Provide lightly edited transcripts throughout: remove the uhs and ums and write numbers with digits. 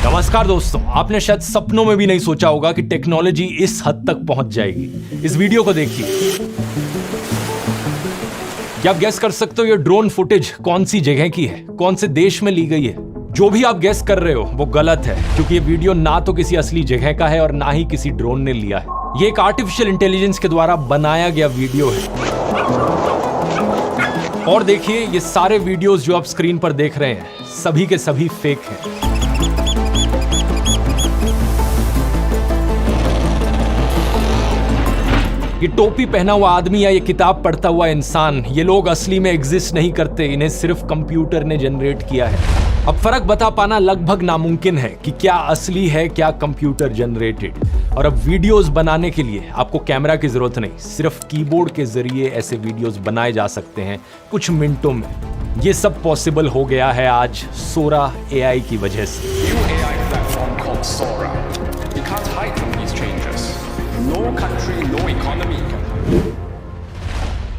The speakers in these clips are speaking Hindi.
नमस्कार दोस्तों, आपने शायद सपनों में भी नहीं सोचा होगा कि टेक्नोलॉजी इस हद तक पहुंच जाएगी। इस वीडियो को देखिए। क्या आप गैस कर सकते हो ये ड्रोन फुटेज कौन सी जगह की है, कौन से देश में ली गई है? जो भी आप गैस कर रहे हो वो गलत है, क्योंकि ये वीडियो ना तो किसी असली जगह का है और ना ही किसी ड्रोन ने लिया है। ये एक आर्टिफिशियल इंटेलिजेंस के द्वारा बनाया गया वीडियो है। और देखिए, ये सारे वीडियोस जो आप स्क्रीन पर देख रहे हैं सभी के सभी फेक हैं। ये टोपी पहना हुआ आदमी या ये किताब पढ़ता हुआ इंसान, ये लोग असली में एग्जिस्ट नहीं करते, इन्हें सिर्फ कंप्यूटर ने जनरेट किया है। अब फर्क बता पाना लगभग नामुमकिन है कि क्या असली है, क्या कंप्यूटर जनरेटेड। और अब वीडियोस बनाने के लिए आपको कैमरा की जरूरत नहीं, सिर्फ कीबोर्ड के जरिए ऐसे वीडियोस बनाए जा सकते हैं कुछ मिनटों में। ये सब पॉसिबल हो गया है आज सोरा एआई की वजह से।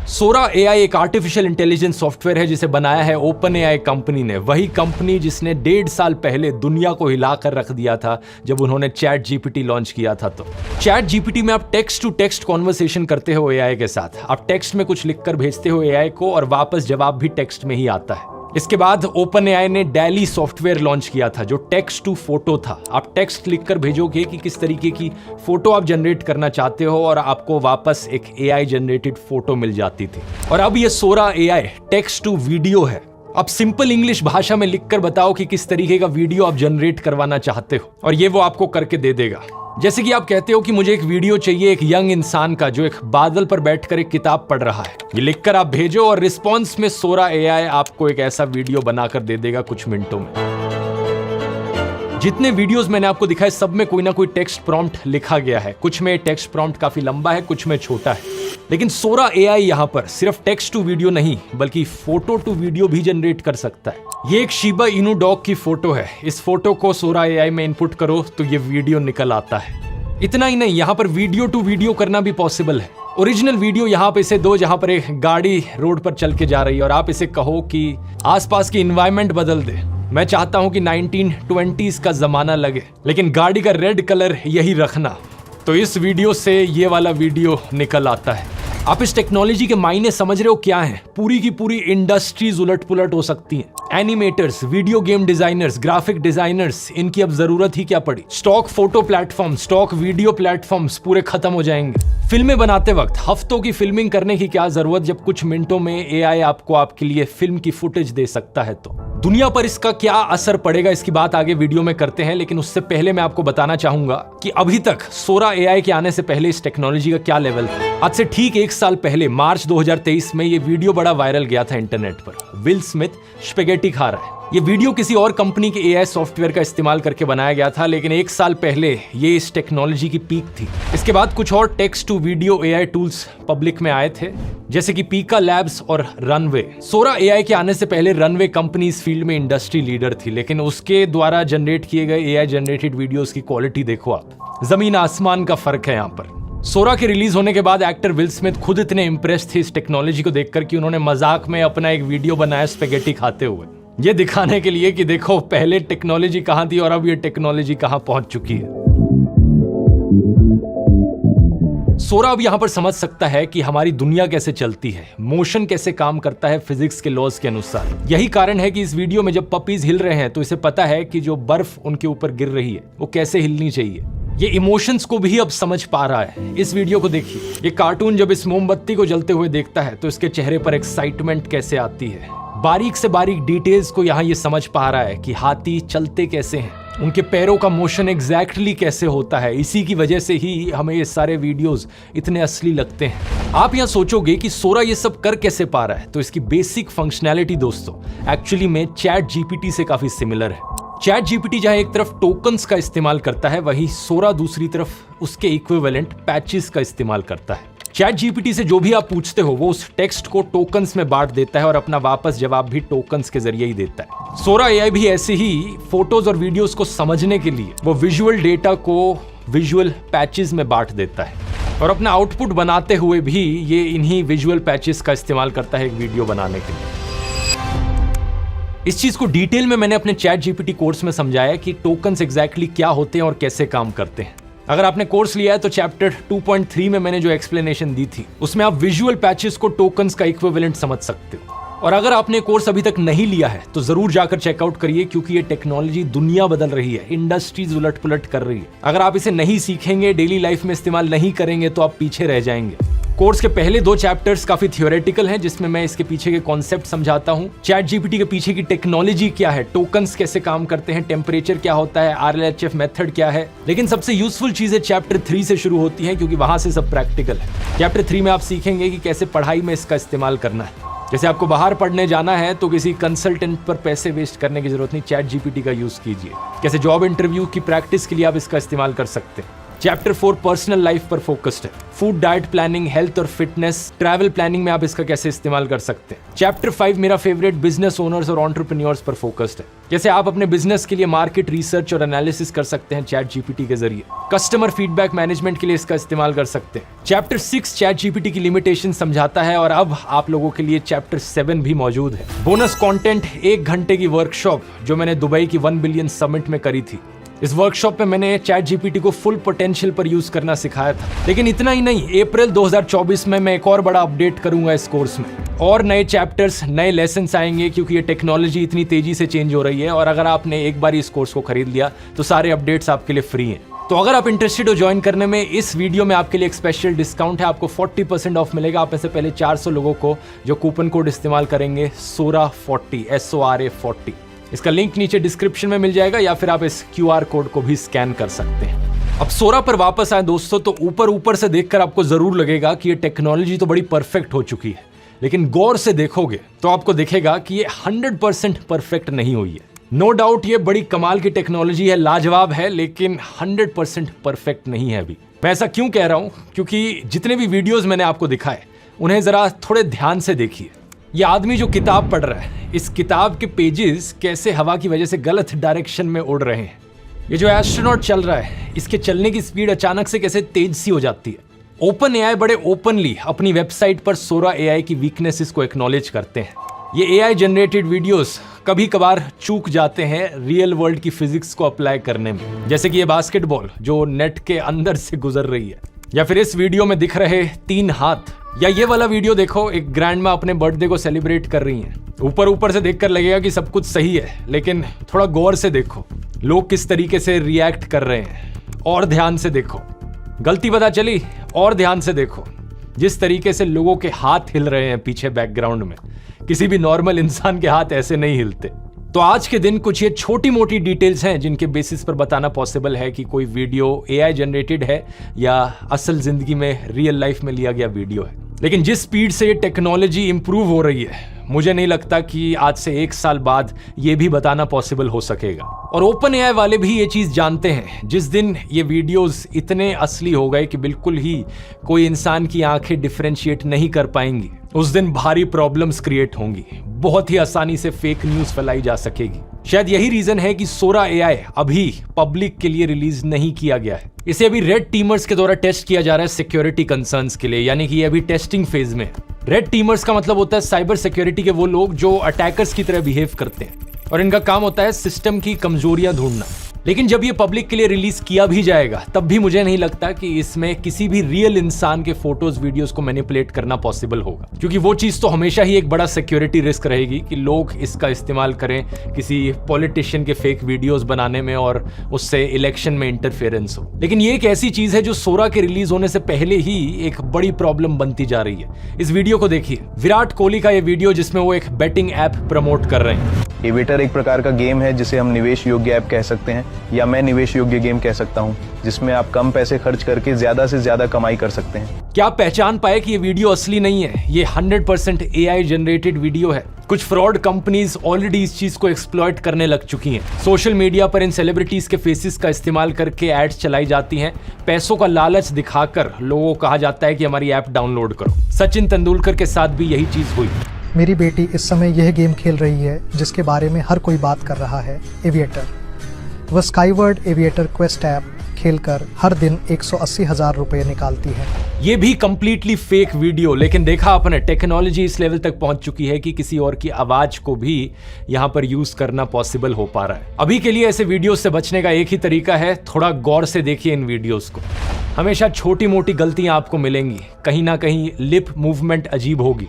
सोरा एआई एक आर्टिफिशियल इंटेलिजेंस सॉफ्टवेयर है जिसे बनाया है ओपन एआई कंपनी ने, वही कंपनी जिसने 1.5 साल पहले दुनिया को हिलाकर रख दिया था जब उन्होंने चैट जीपीटी लॉन्च किया था। तो चैट जीपीटी में आप टेक्स्ट टू टेक्स्ट कॉन्वर्सेशन करते हो एआई के साथ। आप टेक्स्ट में कुछ लिखकर भेजते हो एआई को और वापस जवाब भी टेक्स्ट में ही आता है। इसके बाद ओपन एआई ने डैली सॉफ्टवेयर लॉन्च किया था जो टेक्स्ट टू फोटो था। आप टेक्स्ट लिखकर भेजोगे कि किस तरीके की फोटो आप जनरेट करना चाहते हो और आपको वापस एक एआई जनरेटेड फोटो मिल जाती थी। और अब ये सोरा एआई टेक्स्ट टू वीडियो है। अब सिंपल इंग्लिश भाषा में लिखकर बताओ कि किस तरीके का वीडियो आप जनरेट करवाना चाहते हो और ये वो आपको करके दे देगा। जैसे कि आप कहते हो कि मुझे एक वीडियो चाहिए एक यंग इंसान का जो एक बादल पर बैठकर एक किताब पढ़ रहा है। ये लिखकर आप भेजो और रिस्पॉन्स में सोरा एआई आपको एक ऐसा वीडियो बनाकर दे देगा कुछ मिनटों में। जितने वीडियोस मैंने आपको दिखाए सब में कोई ना कोई टेक्स्ट प्रॉम्प्ट लिखा गया है। कुछ में टेक्स्ट प्रॉम्प्ट काफी लंबा है, कुछ में छोटा है। लेकिन सोरा एआई यहाँ पर सिर्फ टेक्स्ट टू वीडियो नहीं बल्कि फोटो टू वीडियो भी जनरेट कर सकता है। ये एक शिबा इनू डॉग की फोटो है। इस फोटो को सोरा एआई में इनपुट करो तो ये वीडियो निकल आता है। इतना ही नहीं, यहाँ पर वीडियो टू वीडियो करना भी पॉसिबल है। ओरिजिनल वीडियो यहाँ पे इसे दो जहाँ पर एक गाड़ी रोड पर चल के जा रही है और आप इसे कहो कि आसपास की एनवायरनमेंट बदल दे। मैं चाहता हूं कि 1920s का जमाना लगे लेकिन गाड़ी का रेड कलर यही रखना। तो इस वीडियो से ये वाला वीडियो निकल आता है। आप इस टेक्नोलॉजी के मायने समझ रहे हो क्या है? पूरी की पूरी इंडस्ट्रीज उलट पुलट हो सकती हैं। Animators, video game designers, graphic designers, इनकी अब जरूरत ही क्या पड़ी। Stock photo platform, stock video platforms पूरे खत्म हो जाएंगे। फिल्में बनाते वक्त हफ्तों की फिल्मिंग करने की क्या जरूरत जब कुछ मिनटों में एआई आपको आपके लिए फिल्म की फुटेज दे सकता है। तो दुनिया पर इसका क्या असर पड़ेगा इसकी बात आगे वीडियो में करते हैं, लेकिन उससे पहले मैं आपको बताना चाहूंगा कि अभी तक सोरा एआई के आने से पहले इस टेक्नोलॉजी का क्या लेवल था। आज से ठीक 1 साल पहले मार्च 2023 में ये वीडियो बड़ा वायरल गया था इंटरनेट पर। विल स्मिथ स्पेगेटी खा रहा है। ये वीडियो किसी और कंपनी के एआई सॉफ्टवेयर का इस्तेमाल करके बनाया गया था, लेकिन 1 साल पहले ये इस टेक्नोलॉजी की पीक थी। इसके बाद कुछ और text to video AI tools public में आए थे, जैसे कि पीका लैब्स और रनवे। सोरा एआई के आने से पहले रनवे कंपनी इस फील्ड में इंडस्ट्री लीडर थी, लेकिन उसके द्वारा जनरेट किए गए एआई जनरेटेड वीडियोस की क्वालिटी देखो आप, जमीन आसमान का फर्क है यहाँ पर। सोरा के रिलीज होने के बाद एक्टर विल स्मिथ खुद इतने इंप्रेस थे इस टेक्नोलॉजी को देखकर कि उन्होंने मजाक में अपना एक वीडियो बनाया स्पेगेटी खाते हुए, ये दिखाने के लिए कि देखो पहले टेक्नोलॉजी कहां थी और अब ये टेक्नोलॉजी कहां पहुंच चुकी है। सोरा अब यहां पर समझ सकता है कि हमारी दुनिया कैसे चलती है, मोशन कैसे काम करता है फिजिक्स के लॉज के अनुसार। यही कारण है कि इस वीडियो में जब पपीज हिल रहे हैं तो इसे पता है कि जो बर्फ उनके ऊपर गिर रही है वो कैसे हिलनी चाहिए। ये इमोशंस को भी अब समझ पा रहा है। इस वीडियो को देखिए, ये कार्टून जब इस मोमबत्ती को जलते हुए देखता है तो इसके चेहरे पर एक्साइटमेंट कैसे आती है। बारीक से बारीक डिटेल्स को यहाँ ये समझ पा रहा है कि हाथी चलते कैसे हैं, उनके पैरों का मोशन एग्जैक्टली कैसे होता है। इसी की वजह से ही हमें ये सारे वीडियोस इतने असली लगते हैं। आप यहाँ सोचोगे कि सोरा ये सब कर कैसे पा रहा है, तो इसकी बेसिक फंक्शनैलिटी दोस्तों एक्चुअली में चैट जीपीटी से काफी सिमिलर है। चैट जीपीटी जहां एक तरफ टोकन्स का इस्तेमाल करता है, वहीं सोरा दूसरी तरफ उसके इक्विवेलेंट पैचेस का इस्तेमाल करता है। चैट जीपीटी से जो भी आप पूछते हो वो उस टेक्स्ट को टोकन्स में बांट देता है और अपना वापस जवाब भी टोकन्स के जरिए ही देता है। सोरा एआई भी ऐसे ही फोटोज और वीडियोस को समझने के लिए वो विजुअल डेटा को विजुअल पैचेस में बांट देता है और अपना आउटपुट बनाते हुए भी ये इन्हीं विजुअल पैचेस का इस्तेमाल करता है एक वीडियो बनाने के लिए। इस चीज को डिटेल में मैंने अपने चैट जीपीटी कोर्स में समझाया कि टोकन्स एग्जैक्टली क्या होते हैं और कैसे काम करते हैं। अगर आपने कोर्स लिया है तो चैप्टर 2.3 में मैंने जो एक्सप्लेनेशन दी थी उसमें आप विजुअल पैचेस को टोकन्स का इक्विवेलेंट समझ सकते हो। और अगर आपने कोर्स अभी तक नहीं लिया है तो जरूर जाकर चेकआउट करिए, क्योंकि ये टेक्नोलॉजी दुनिया बदल रही है, इंडस्ट्रीज उलट पुलट कर रही है। अगर आप इसे नहीं सीखेंगे, डेली लाइफ में इस्तेमाल नहीं करेंगे तो आप पीछे रह जाएंगे। कोर्स के पहले 2 चैप्टर्स काफी थियोरेटिकल हैं, जिसमें मैं इसके पीछे के कॉन्सेप्ट समझाता हूँ, चैट जीपीटी के पीछे की टेक्नोलॉजी क्या है, टोकन्स कैसे काम करते हैं, टेम्परेचर क्या होता है, RLHF मेथड क्या है। लेकिन सबसे यूजफुल चीजें चैप्टर 3 से शुरू होती हैं, क्योंकि वहां से सब प्रैक्टिकल है। चैप्टर 3 में आप सीखेंगे कि कैसे पढ़ाई में इसका इस्तेमाल करना है। जैसे आपको बाहर पढ़ने जाना है तो किसी कंसल्टेंट पर पैसे वेस्ट करने की जरूरत नहीं, चैट जीपीटी का यूज कीजिए। कैसे जॉब इंटरव्यू की प्रैक्टिस के लिए आप इसका इस्तेमाल कर सकते हैं। चैप्टर 4 पर्सनल लाइफ पर फोकस्ड है, फूड डाइट प्लानिंग, हेल्थ और फिटनेस, ट्रैवल प्लानिंग में आप इसका कैसे इस्तेमाल कर सकते हैं। चैप्टर 5 मेरा फेवरेट, बिजनेस ओनर्स और एंटरप्रेन्योर्स पर फोकस्ड है, जैसे आप अपने बिजनेस के लिए मार्केट रिसर्च और एनालिसिस कर सकते हैं चैट जीपीटी के जरिए। कस्टमर फीडबैक मैनेजमेंट के लिए इसका इस्तेमाल कर सकते हैं। चैप्टर 6 चैट जीपीटी की लिमिटेशन समझाता है और अब आप लोगों के लिए चैप्टर 7 भी मौजूद है। बोनस कंटेंट, 1 घंटे की वर्कशॉप जो मैंने दुबई की 1 बिलियन समिट में करी थी। इस वर्कशॉप में मैंने चैट जीपीटी को फुल पोटेंशियल पर यूज करना सिखाया था। लेकिन इतना ही नहीं, अप्रैल 2024 में मैं एक और बड़ा अपडेट करूंगा इस कोर्स में, और नए चैप्टर्स, नए लेसन्स आएंगे, क्योंकि ये टेक्नोलॉजी इतनी तेजी से चेंज हो रही है। और अगर आपने एक बार इस कोर्स को खरीद लिया तो सारे अपडेट्स आपके लिए फ्री हैं। तो अगर आप इंटरेस्टेड हो ज्वाइन करने में, इस वीडियो में आपके लिए एक स्पेशल डिस्काउंट है, आपको 40% ऑफ मिलेगा। आप में से पहले 400 लोगों को जो कूपन कोड इस्तेमाल करेंगे SORA40, SORA40, इसका लिंक नीचे डिस्क्रिप्शन में मिल जाएगा, या फिर आप इस QR कोड को भी स्कैन कर सकते हैं। अब सोरा पर वापस आए दोस्तों, तो ऊपर से देखकर आपको जरूर लगेगा कि ये टेक्नोलॉजी तो बड़ी परफेक्ट हो चुकी है, लेकिन गौर से देखोगे तो आपको दिखेगा कि ये 100% परफेक्ट नहीं हुई है। नो डाउट ये बड़ी कमाल की टेक्नोलॉजी है, लाजवाब है, लेकिन 100% परफेक्ट नहीं है अभी। मैं ऐसा क्यों कह रहा हूं? क्योंकि जितने भी वीडियोस मैंने आपको दिखाए उन्हें जरा थोड़े ध्यान से देखिए। ये आदमी जो किताब पढ़ रहा है, इस किताब के पेजेस कैसे हवा की वजह से गलत डायरेक्शन में उड़ रहे हैं। ये जो एस्ट्रोनॉट चल रहा है, इसके चलने की स्पीड अचानक से कैसे तेज सी हो जाती है। ओपन एआई बड़े ओपनली अपनी वेबसाइट पर सोरा एआई की वीकनेसेस को एक्नॉलेज करते हैं। ये एआई जनरेटेड वीडियोस कभी कभार चूक जाते हैं रियल वर्ल्ड की फिजिक्स को अप्लाई करने में, जैसे कि ये बास्केटबॉल जो नेट के अंदर से गुजर रही है, या फिर इस वीडियो में दिख रहे 3 हाथ, या ये वाला वीडियो देखो, एक ग्रैंडमा अपने बर्थडे को सेलिब्रेट कर रही हैं। ऊपर से देखकर लगेगा कि सब कुछ सही है, लेकिन थोड़ा गौर से देखो लोग किस तरीके से रिएक्ट कर रहे हैं, और ध्यान से देखो। गलती पता चली? और ध्यान से देखो जिस तरीके से लोगों के हाथ हिल रहे हैं पीछे बैकग्राउंड में, किसी भी नॉर्मल इंसान के हाथ ऐसे नहीं हिलते। तो आज के दिन कुछ ये छोटी मोटी डिटेल्स हैं जिनके बेसिस पर बताना पॉसिबल है कि कोई वीडियो एआई जनरेटेड है या असल जिंदगी में रियल लाइफ में लिया गया वीडियो है। लेकिन जिस स्पीड से ये टेक्नोलॉजी इंप्रूव हो रही है, मुझे नहीं लगता कि आज से 1 साल बाद ये भी बताना पॉसिबल हो सकेगा। और ओपन एआई वाले भी ये चीज जानते हैं, जिस दिन ये वीडियोस इतने असली हो गए कि बिल्कुल ही कोई इंसान की आंखें डिफरेंशिएट नहीं कर पाएंगी, उस दिन भारी प्रॉब्लम्स क्रिएट होंगी। बहुत ही आसानी से फेक न्यूज फैलाई जा सकेगी। शायद यही रीजन है कि सोरा एआई अभी पब्लिक के लिए रिलीज नहीं किया गया है। इसे अभी रेड टीमर्स के द्वारा टेस्ट किया जा रहा है सिक्योरिटी कंसर्न्स के लिए, यानी कि ये अभी टेस्टिंग फेज में। रेड टीमर्स का मतलब होता है साइबर सिक्योरिटी के वो लोग जो अटैकर्स की तरह बिहेव करते हैं, और इनका काम होता है सिस्टम की कमजोरियां ढूंढना। लेकिन जब ये पब्लिक के लिए रिलीज किया भी जाएगा, तब भी मुझे नहीं लगता कि इसमें किसी भी रियल इंसान के फोटोज वीडियोस को मैनिपुलेट करना पॉसिबल होगा, क्योंकि वो चीज तो हमेशा ही एक बड़ा सिक्योरिटी रिस्क रहेगी कि लोग इसका इस्तेमाल करें किसी पॉलिटिशियन के फेक वीडियोस बनाने में और उससे इलेक्शन में इंटरफेरेंस हो। लेकिन ये एक ऐसी चीज है जो सोरा के रिलीज होने से पहले ही एक बड़ी प्रॉब्लम बनती जा रही है। इस वीडियो को देखिए, विराट कोहली का ये वीडियो जिसमें वो एक बेटिंग ऐप प्रमोट कर रहे हैं। एविएटर एक प्रकार का गेम है जिसे हम निवेश योग्य ऐप कह सकते हैं, या मैं निवेश योग्य गेम कह सकता हूं, जिसमें आप कम पैसे खर्च करके ज्यादा से ज्यादा कमाई कर सकते हैं। क्या आप पहचान पाए कि ये वीडियो असली नहीं है? ये 100% एआई जनरेटेड वीडियो है। कुछ फ्रॉड कंपनीज ऑलरेडी इस चीज को एक्सप्लॉइट करने लग चुकी हैं। सोशल मीडिया पर इन सेलिब्रिटीज के फेसेस का इस्तेमाल करके एड्स चलाई जाती हैं। पैसों का लालच दिखाकर लोगों को कहा जाता है कि हमारी ऐप डाउनलोड करो। सचिन तेंदुलकर के साथ भी यही चीज हुई। मेरी बेटी इस समय यह गेम खेल रही है जिसके बारे में हर कोई बात कर रहा है, एविएटर। वह स्काईवर्ड एविएटर क्वेस्ट ऐप खेलकर हर दिन 180,000 रुपये निकालती है। ये भी कंप्लीटली फेक वीडियो, लेकिन देखा आपने टेक्नोलॉजी इस लेवल तक पहुंच चुकी है कि किसी और की आवाज को भी यहां पर यूज करना पॉसिबल हो पा रहा है। अभी के लिए ऐसे वीडियोस से बचने का एक ही तरीका है, थोड़ा गौर से देखिए इन वीडियोस को। हमेशा छोटी मोटी गलतियां आपको मिलेंगी, कहीं ना कहीं लिप मूवमेंट अजीब होगी,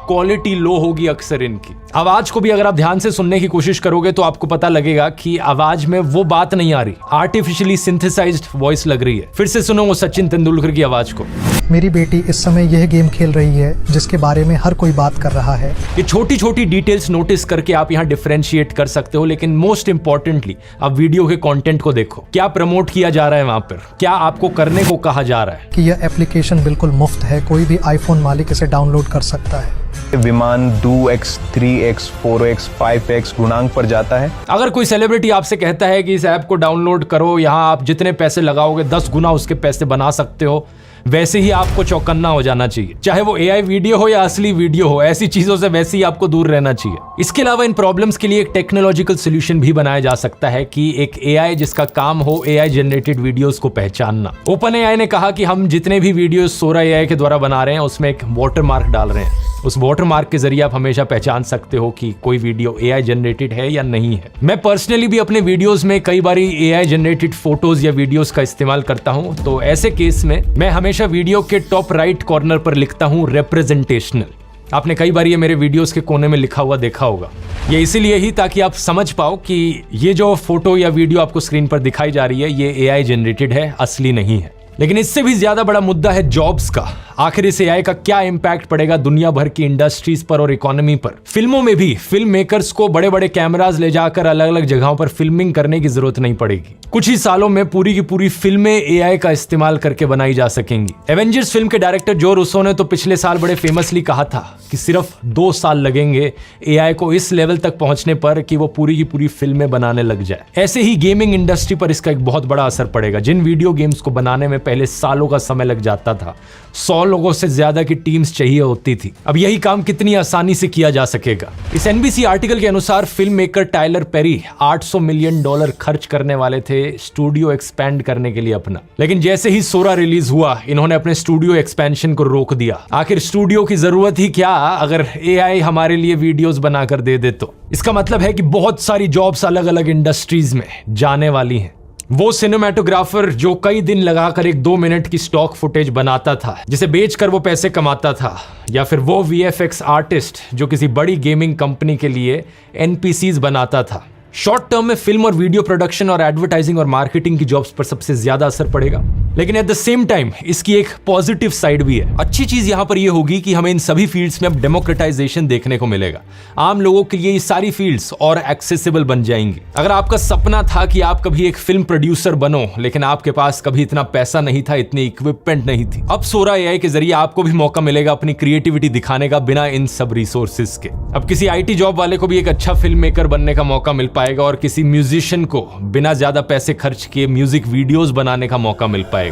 क्वालिटी लो होगी अक्सर इनकी। आवाज को भी अगर आप ध्यान से सुनने की कोशिश करोगे तो आपको पता लगेगा कि आवाज में वो बात नहीं आ रही, आर्टिफिशियली सिंथेसाइज्ड वॉइस लग रही है। फिर से सुनो वो सचिन तेंदुलकर की आवाज को। मेरी बेटी इस समय यह गेम खेल रही है जिसके बारे में हर कोई बात कर रहा है। ये छोटी छोटी डिटेल्स नोटिस करके आप यहाँ डिफरेंशिएट कर सकते हो, लेकिन मोस्ट इंपॉर्टेंटली आप वीडियो के कंटेंट को देखो। क्या प्रमोट किया जा रहा है वहां पर, क्या आपको करने को कहा जा रहा है। कि यह एप्लीकेशन बिल्कुल मुफ्त है, कोई भी आईफोन मालिक इसे डाउनलोड कर सकता है। विमान 2x, 3x, 4x, 5x गुणांक पर जाता है। अगर कोई सेलिब्रिटी आपसे कहता है कि इस ऐप को डाउनलोड करो, यहाँ आप जितने पैसे लगाओगे 10 गुना उसके पैसे बना सकते हो, वैसे ही आपको चौकन्ना हो जाना चाहिए। चाहे वो एआई वीडियो हो या असली वीडियो हो, ऐसी चीजों से वैसे ही आपको दूर रहना चाहिए। इसके अलावा इन प्रॉब्लम्स के लिए एक टेक्नोलॉजिकल सोल्यूशन भी बनाया जा सकता है कि एक एआई जिसका काम हो एआई जनरेटेड वीडियोस को पहचानना। ओपन एआई ने कहा कि हम जितने भी वीडियोस सोरा एआई के द्वारा बना रहे हैं उसमें एक वाटरमार्क डाल रहे हैं। उस वाटरमार्क के जरिए आप हमेशा पहचान सकते हो कि कोई वीडियो एआई जनरेटेड है या नहीं है। मैं पर्सनली भी अपने वीडियोस में कई बार एआई जनरेटेड फोटोज या वीडियोस का इस्तेमाल करता हूं, तो ऐसे केस में मैं हमेशा वीडियो के टॉप राइट कॉर्नर पर लिखता हूं रिप्रेजेंटेशनल। आपने कई बार ये मेरे वीडियोस के कोने में लिखा हुआ देखा होगा। ये इसीलिए ही ताकि आप समझ पाओ कि ये जो फोटो या वीडियो आपको स्क्रीन पर दिखाई जा रही है ये एआई जनरेटेड है, असली नहीं है। लेकिन इससे भी ज्यादा बड़ा मुद्दा है जॉब्स का। आखिर इस एआई का क्या इंपैक्ट पड़ेगा दुनिया भर की इंडस्ट्रीज पर और इकोनॉमी पर। फिल्मों में भी फिल्म मेकर्स को बड़े बड़े कैमरास ले जाकर अलग अलग जगहों पर फिल्मिंग करने की जरूरत नहीं पड़ेगी। कुछ ही सालों में पूरी की पूरी फिल्में एआई का इस्तेमाल करके बनाई जा सकेंगी। एवेंजर्स फिल्म के डायरेक्टर जो रूसो ने तो पिछले साल बड़े फेमसली कहा था कि सिर्फ 2 साल लगेंगे एआई को इस लेवल तक पहुंचने पर कि वो पूरी की पूरी फिल्में बनाने लग जाए। ऐसे ही गेमिंग इंडस्ट्री पर इसका एक बहुत बड़ा असर पड़ेगा। जिन वीडियो गेम्स को बनाने में पहले सालों का समय लग जाता था, 100 लोगों से ज्यादा की टीम्स चाहिए होती थी, अब यही काम कितनी आसानी से किया जा सकेगा। इस एनबीसी आर्टिकल के अनुसार filmmaker Tyler Perry $800 million खर्च करने वाले थे स्टूडियो एक्सपैंड करने के लिए अपना। लेकिन जैसे ही सोरा रिलीज हुआ, इन्होंने अपने स्टूडियो एक्सपेंशन को रोक दिया। आखिर स्टूडियो की जरूरत ही क्या अगर एआई हमारे लिए वीडियोस बनाकर दे दे तो। इसका मतलब है कि बहुत सारी जॉब्स अलग अलग इंडस्ट्रीज में जाने वाली हैं। वो सिनेमेटोग्राफर जो कई दिन लगाकर एक 2 मिनट की स्टॉक फुटेज बनाता था जिसे बेचकर वो पैसे कमाता था, या फिर वो वीएफएक्स आर्टिस्ट जो किसी बड़ी गेमिंग कंपनी के लिए एनपीसीज बनाता था। शॉर्ट टर्म में फिल्म और वीडियो प्रोडक्शन और एडवर्टाइजिंग और मार्केटिंग की जॉब्स पर सबसे ज्यादा असर पड़ेगा। लेकिन एट द सेम टाइम इसकी एक पॉजिटिव साइड भी है। अच्छी चीज यहां पर यह होगी कि हमें इन सभी फील्ड्स में अब डेमोक्रेटाइजेशन देखने को मिलेगा। आम लोगों के लिए ये सारी फील्ड्स और एक्सेसिबल बन जाएंगी। अगर आपका सपना था कि आप कभी एक फिल्म प्रोड्यूसर बनो, लेकिन आपके पास कभी इतना पैसा नहीं था, इतनी इक्विपमेंट नहीं थी, अब सोरा एआई के जरिए आपको भी मौका मिलेगा अपनी क्रिएटिविटी दिखाने का बिना इन सब रिसोर्सेज के। अब किसी आईटी जॉब वाले को भी एक अच्छा फिल्म मेकर बनने का मौका मिल पाएगा और किसी म्यूजिशियन को बिना ज्यादा पैसे खर्च किए म्यूजिक वीडियोस बनाने का मौका मिल पाएगा।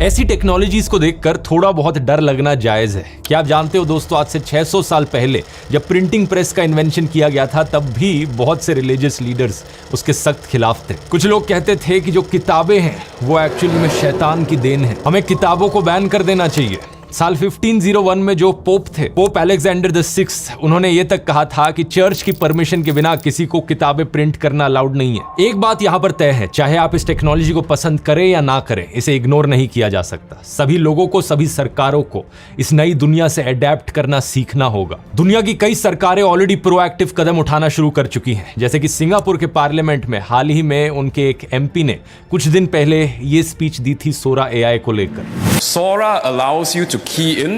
ऐसी टेक्नोलॉजीज को देखकर थोड़ा बहुत डर लगना जायज है। क्या आप जानते हो दोस्तों, आज से 600 साल पहले जब प्रिंटिंग प्रेस का इन्वेंशन किया गया था, तब भी बहुत से रिलीजियस लीडर्स उसके सख्त खिलाफ थे। कुछ लोग कहते थे कि जो किताबें हैं वो एक्चुअली में शैतान की देन है, हमें किताबों को बैन कर देना चाहिए। साल 1501 में जो पोप थे, पोप अलेक्जेंडर द 6th, उन्होंने ये तक कहा था कि चर्च की परमिशन के बिना किसी को किताबें प्रिंट करना अलाउड नहीं है। एक बात यहाँ पर तय है, चाहे आप इस टेक्नोलॉजी को पसंद करें या ना करें, इसे इग्नोर नहीं किया जा सकता। सभी लोगों को, सभी सरकारों को इस नई दुनिया से अडेप्ट करना सीखना होगा। दुनिया की कई सरकारें ऑलरेडी प्रोएक्टिव कदम उठाना शुरू कर चुकी हैं, जैसे कि सिंगापुर के पार्लियामेंट में हाल ही में उनके एक एमपी ने कुछ दिन पहले ये स्पीच दी थी सोरा एआई को लेकर। Sora allows you to key in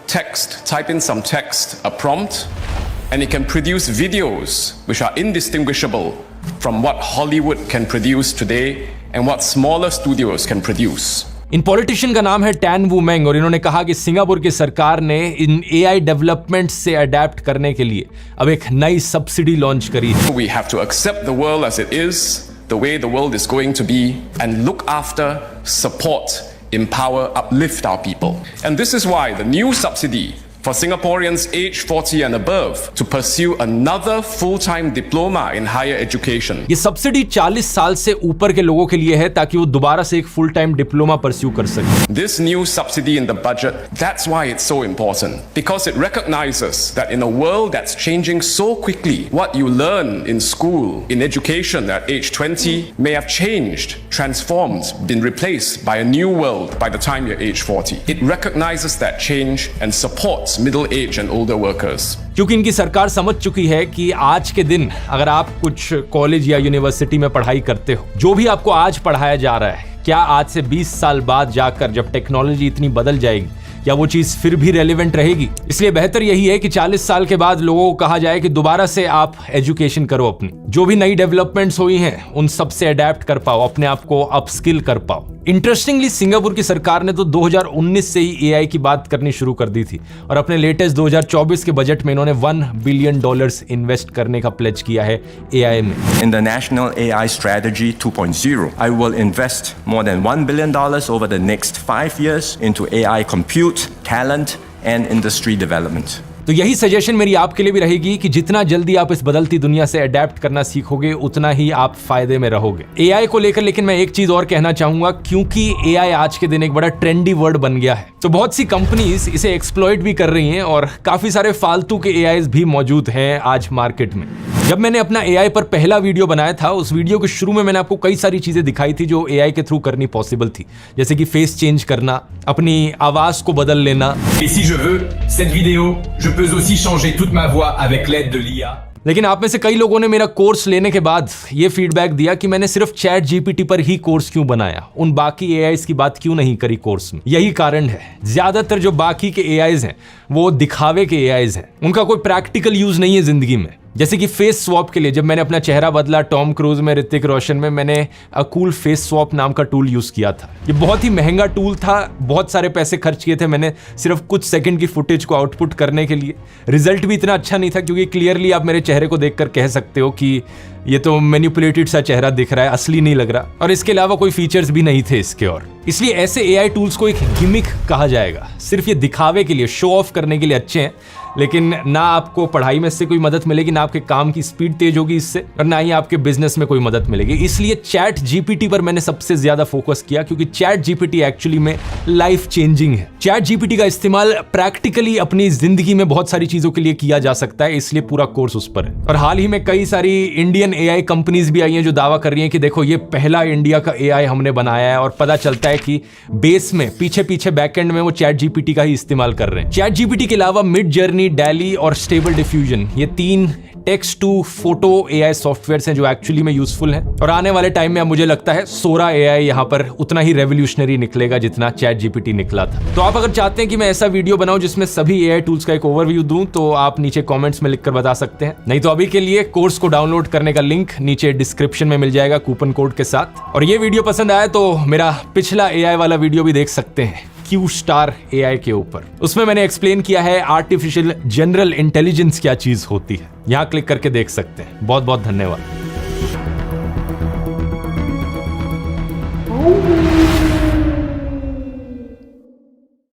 text, type in some text, a prompt, and it can produce videos which are indistinguishable from what Hollywood can produce today and what smaller studios can produce. In politician का नाम है टैन वू मेंग और इन्होंने कहा कि सिंगापुर की सरकार ने इन एआई डेवलपमेंट से अडेप्ट करने के लिए अब एक नई सब्सिडी लॉन्च करी है। We have to accept the world as it is, the way the world is going to be, and look after, support, empower, uplift our people. And this is why the new subsidy for Singaporeans aged 40 and above to pursue another full-time diploma in higher education. ये सब्सिडी 40 साल से ऊपर के लोगों के लिए है ताकि वो दोबारा से एक फुल टाइम डिप्लोमा परस्यू कर सके. This new subsidy in the budget, that's why it's so important. Because it recognizes that in a world that's changing so quickly, what you learn in school, in education at age 20 may have changed, transformed, been replaced by a new world by the time you're age 40. It recognizes that change and supports middle age and older workers. क्योंकि इनकी सरकार समझ चुकी है कि आज के दिन अगर आप कुछ कॉलेज या यूनिवर्सिटी में पढ़ाई करते हो, जो भी आपको आज पढ़ाया जा रहा है, क्या आज से 20 साल बाद जाकर जब टेक्नोलॉजी इतनी बदल जाएगी, क्या वो चीज फिर भी रेलेवेंट रहेगी? इसलिए बेहतर यही है कि 40 साल के बाद लोगों को कहा जाए कि दोबारा से आप एजुकेशन करो, अपनी जो भी नई डेवलपमेंट्स हुई हैं उन सब से अडेप्ट कर पाओ, अपने आप को अपस्किल कर पाओ. इंटरेस्टिंगली सिंगापुर की सरकार ने तो 2019 से ही एआई की बात करनी शुरू कर दी थी और अपने लेटेस्ट 2024 के बजट में इन्होंने $1 बिलियन इन्वेस्ट करने का प्लेज किया है एआई में. In the National AI Strategy 2.0, I will invest more than $1 billion over the next 5 years into AI compute, talent and industry development. तो यही सजेशन मेरी आपके लिए भी रहेगी कि जितना जल्दी आप इस बदलती दुनिया से अडेप्ट करना सीखोगे उतना ही आप फायदे में रहोगे. एआई को लेकर लेकिन मैं एक चीज और कहना चाहूंगा, क्योंकि एआई आज के दिन एक बड़ा ट्रेंडी वर्ड बन गया है, तो बहुत सी कंपनीज इसे एक्सप्लॉइट भी कर रही हैं और काफी सारे फालतू के एआईज भी मौजूद हैं आज मार्केट में. जब मैंने अपना एआई पर पहला वीडियो बनाया था, उस वीडियो के शुरू में मैंने आपको कई सारी चीजें दिखाई थी जो एआई के थ्रू करनी पॉसिबल थी, जैसे कि फेस चेंज करना, अपनी आवाज को बदल लेना. Et si je veux, cette vidéo, je peux aussi changer toute ma voix avec l'aide de l'IA. लेकिन आप में से कई लोगों ने मेरा कोर्स लेने के बाद ये फीडबैक दिया कि मैंने सिर्फ चैट जीपीटी पर ही कोर्स क्यों बनाया, उन बाकी एआईज की बात क्यों नहीं करी कोर्स में. यही कारण है, ज्यादातर जो बाकी के एआईज हैं वो दिखावे के एआईज हैं, उनका कोई प्रैक्टिकल यूज नहीं है जिंदगी में. जैसे कि फेस स्वैप के लिए जब मैंने अपना चेहरा बदला टॉम क्रूज में, ऋतिक रोशन में, मैंने कूल फेस स्वैप नाम का टूल यूज किया था. ये बहुत ही महंगा टूल था, बहुत सारे पैसे खर्च किए थे मैंने सिर्फ कुछ सेकंड की फुटेज को आउटपुट करने के लिए. रिजल्ट भी इतना अच्छा नहीं था क्योंकि क्लियरली आप मेरे चेहरे को देखकर कह सकते हो कि ये तो मैनिपुलेटेड सा चेहरा दिख रहा है, असली नहीं लग रहा. और इसके अलावा कोई फीचर्स भी नहीं थे इसके. और इसलिए ऐसे एआई टूल्स को एक गिमिक कहा जाएगा, सिर्फ ये दिखावे के लिए, शो ऑफ करने के लिए अच्छे हैं, लेकिन ना आपको पढ़ाई में इससे कोई मदद मिलेगी, ना आपके काम की स्पीड तेज होगी इससे, और ना ही आपके बिजनेस में कोई मदद मिलेगी. इसलिए चैट जीपीटी पर मैंने सबसे ज्यादा फोकस किया क्योंकि चैट जीपीटी एक्चुअली में लाइफ चेंजिंग है. चैट जीपीटी का इस्तेमाल प्रैक्टिकली अपनी जिंदगी में बहुत सारी चीजों के लिए किया जा सकता है, इसलिए पूरा कोर्स उस पर है. और हाल ही में कई सारी इंडियन एआई कंपनीज भी आई हैं जो दावा कर रही हैं कि देखो ये पहला इंडिया का एआई हमने बनाया है, और पता चलता है कि बेस में पीछे बैकएंड में वो चैट जीपीटी का ही इस्तेमाल कर रहे हैं. चैट जीपीटी के अलावा मिड जर्नी, डैली और स्टेबल डिफ्यूजन, ये 3 text to photo AI softwares हैं जो एक्चुअली में यूजफुल हैं. और आने वाले टाइम में अब मुझे लगता है सोरा एआई यहाँ पर उतना ही रेवोल्यूशनरी निकलेगा जितना चैट जीपीटी निकला था. तो आप अगर चाहते हैं कि मैं ऐसा वीडियो बनाऊं जिसमें सभी एआई टूल्स का एक ओवरव्यू दूं, तो आप नीचे कमेंट्स में लिखकर बता सकते हैं. नहीं तो अभी के लिए कोर्स को डाउनलोड करने का लिंक नीचे डिस्क्रिप्शन में मिल जाएगा कूपन कोड के साथ. और ये वीडियो पसंद आया तो मेरा पिछला एआई वाला वीडियो भी देख सकते हैं क्यू स्टार एआई के ऊपर. उसमें मैंने एक्सप्लेन किया है आर्टिफिशियल जनरल इंटेलिजेंस क्या चीज होती है. यहां क्लिक करके देख सकते हैं. बहुत बहुत धन्यवाद.